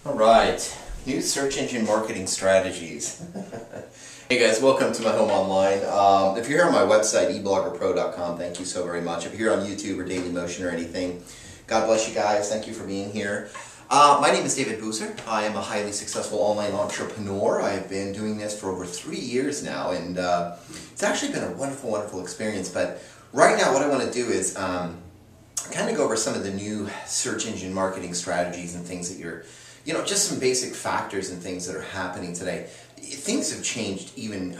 All right, new search engine marketing strategies. Hey guys, welcome to my home online. If you're here on my website, ebloggerpro.com, thank you so very much. If you're here on YouTube or Dailymotion or anything, God bless you guys. Thank you for being here. My name is David Boozer. I am a highly successful online entrepreneur. I have been doing this for over 3 years now, and it's actually been a wonderful, wonderful experience. But right now, what I want to do is kind of go over some of the new search engine marketing strategies and things that you're, just some basic factors and things that are happening today. Things have changed even,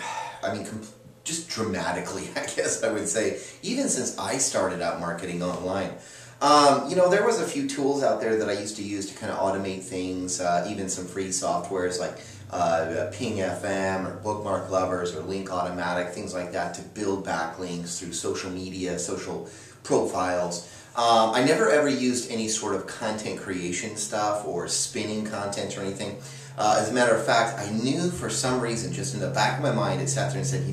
just dramatically, I guess I would say, even since I started out marketing online. There was a few tools out there that I used to use to kind of automate things, even some free softwares like Ping FM or Bookmark Lovers or Link Automatic, things like that to build backlinks through social media, social profiles. I never ever used any sort of content creation stuff or spinning content or anything. As a matter of fact, I knew for some reason, just in the back of my mind, it sat there and said,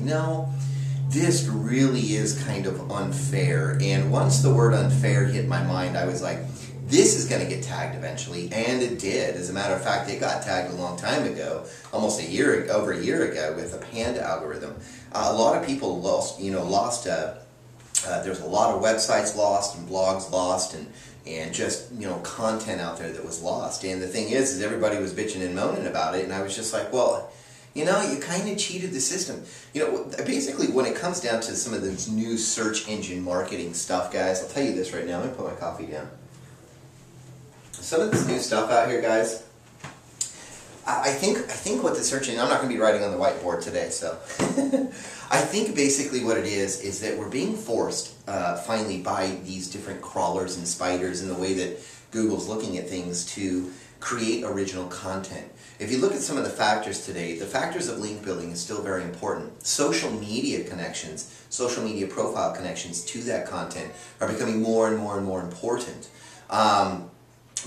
this really is kind of unfair. And once the word unfair hit my mind, I was like, this is going to get tagged eventually, and it did. As a matter of fact, it got tagged a long time ago, almost over a year ago, with the Panda algorithm. A lot of people lost, there's a lot of websites lost and blogs lost and just, content out there that was lost. And the thing is everybody was bitching and moaning about it, and I was just like, well, you kind of cheated the system. Basically, when it comes down to some of this new search engine marketing stuff, guys, I'll tell you this right now. Let me put my coffee down. Some of this new stuff out here, guys, I think what the search engine, I'm not going to be writing on the whiteboard today, so I think basically what it is that we're being forced finally by these different crawlers and spiders and the way that Google's looking at things to create original content. If you look at some of the factors today, the factors of link building is still very important. Social media connections, social media profile connections to that content are becoming more and more and more important.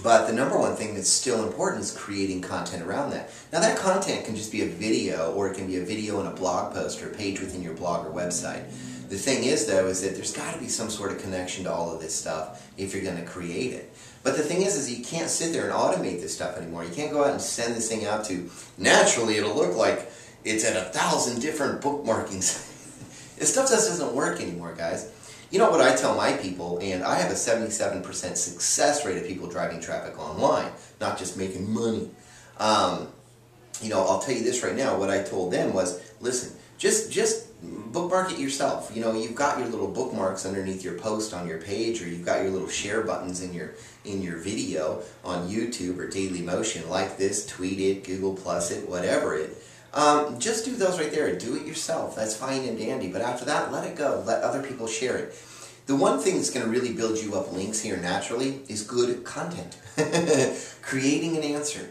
But the number one thing that's still important is creating content around that. Now that content can just be a video, or it can be a video in a blog post or a page within your blog or website. The thing is, though, is that there's got to be some sort of connection to all of this stuff if you're going to create it. But the thing is you can't sit there and automate this stuff anymore. You can't go out and send this thing out to, naturally it'll look like it's at 1,000 different bookmarkings. This stuff just doesn't work anymore, guys. You know what I tell my people, and I have a 77% success rate of people driving traffic online, not just making money. I'll tell you this right now, what I told them was, listen, just bookmark it yourself. You've got your little bookmarks underneath your post on your page, or you've got your little share buttons in your video on YouTube or Dailymotion, like this, tweet it, Google Plus it, whatever it. Just do those right there. Do it yourself. That's fine and dandy. But after that, let it go. Let other people share it. The one thing that's going to really build you up links here naturally is good content. Creating an answer.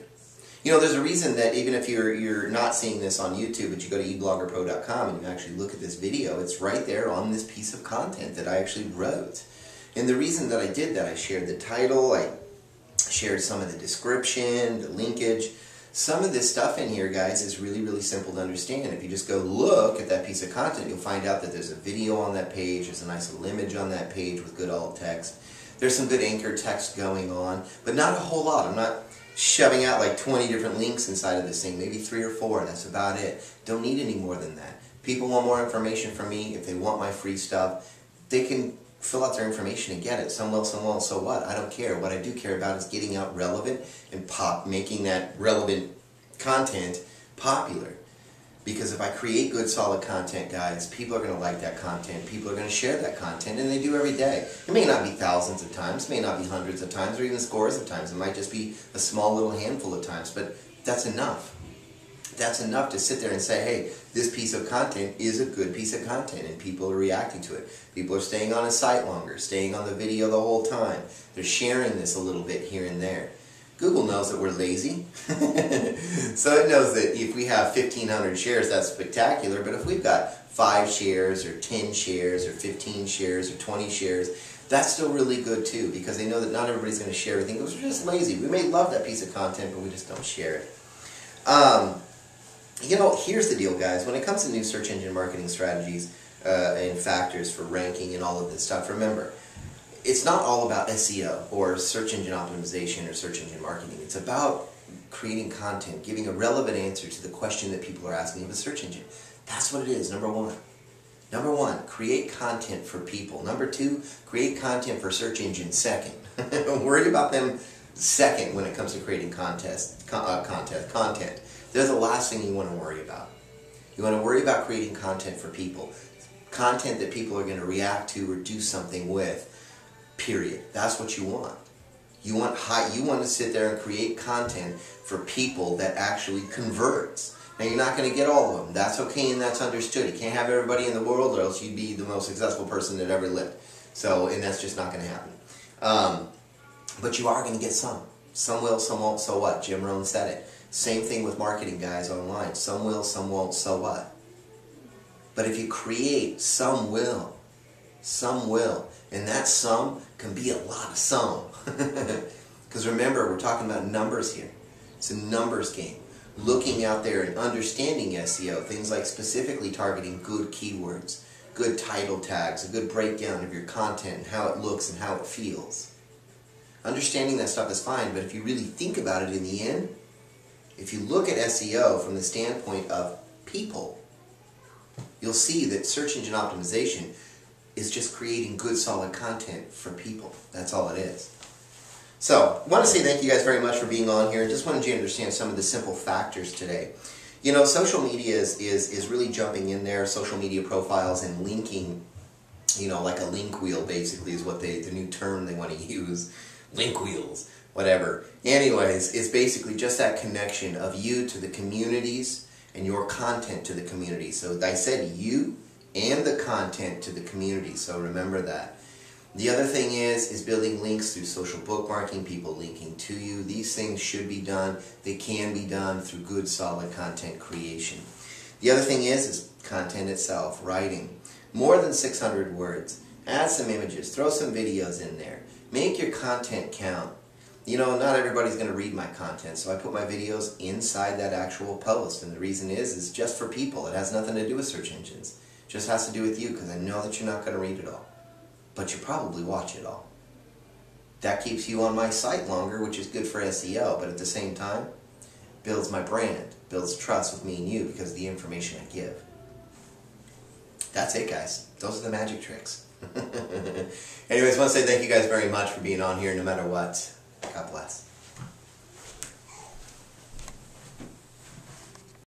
There's a reason that even if you're not seeing this on YouTube, but you go to ebloggerpro.com and you actually look at this video, it's right there on this piece of content that I actually wrote. And the reason that I did that, I shared the title, I shared some of the description, the linkage. Some of this stuff in here, guys, is really, really simple to understand. If you just go look at that piece of content, you'll find out that there's a video on that page, there's a nice little image on that page with good alt text. There's some good anchor text going on, but not a whole lot. I'm not shoving out like 20 different links inside of this thing, maybe 3 or 4, that's about it. Don't need any more than that. People want more information from me. If they want my free stuff, they can fill out their information and get it. Some will, some won't, so what? I don't care. What I do care about is getting out relevant and making that relevant content popular. Because if I create good, solid content, guys, people are going to like that content. People are going to share that content, and they do every day. It may not be thousands of times, it may not be hundreds of times, or even scores of times. It might just be a small little handful of times, but that's enough. That's enough to sit there and say, hey, this piece of content is a good piece of content, and people are reacting to it. People are staying on a site longer, staying on the video the whole time. They're sharing this a little bit here and there. Google knows that we're lazy, so it knows that if we have 1,500 shares, that's spectacular, but if we've got 5 shares, or 10 shares, or 15 shares, or 20 shares, that's still really good too, because they know that not everybody's going to share everything, because we're just lazy. We may love that piece of content, but we just don't share it. Here's the deal, guys. When it comes to new search engine marketing strategies and factors for ranking and all of this stuff, remember, it's not all about SEO or search engine optimization or search engine marketing. It's about creating content, giving a relevant answer to the question that people are asking of a search engine. That's what it is, number one. Number one, create content for people. Number two, create content for search engines second. Worry about them second when it comes to creating content. They're the last thing you want to worry about. You want to worry about creating content for people. Content that people are going to react to or do something with, period. That's what you want. You want to sit there and create content for people that actually converts. Now, you're not going to get all of them. That's okay and that's understood. You can't have everybody in the world or else you'd be the most successful person that ever lived. And that's just not going to happen. But you are going to get some. Some will, some won't, so what? Jim Rohn said it. Same thing with marketing guys online. Some will, some won't, so what? But if you create, some will. Some will. And that some can be a lot of some. Because remember, we're talking about numbers here. It's a numbers game. Looking out there and understanding SEO, things like specifically targeting good keywords, good title tags, a good breakdown of your content and how it looks and how it feels. Understanding that stuff is fine, but if you really think about it in the end, if you look at SEO from the standpoint of people, you'll see that search engine optimization is just creating good, solid content for people. That's all it is. So, I want to say thank you guys very much for being on here. Just wanted you to understand some of the simple factors today. You know, social media is really jumping in there. Social media profiles and linking, you know, like a link wheel basically is what the new term they want to use. Link wheels, whatever. Anyways, it's basically just that connection of you to the communities and your content to the community. So I said you and the content to the community, so remember that. The other thing is building links through social bookmarking, people linking to you. These things should be done. They can be done through good, solid content creation. The other thing is content itself, writing. More than 600 words. Add some images. Throw some videos in there. Make your content count. You know, not everybody's going to read my content, so I put my videos inside that actual post. And the reason is just for people. It has nothing to do with search engines. It just has to do with you, because I know that you're not going to read it all. But you probably watch it all. That keeps you on my site longer, which is good for SEO, but at the same time, builds my brand, builds trust with me and you because of the information I give. That's it, guys. Those are the magic tricks. Anyways, I want to say thank you guys very much for being on here no matter what. God bless.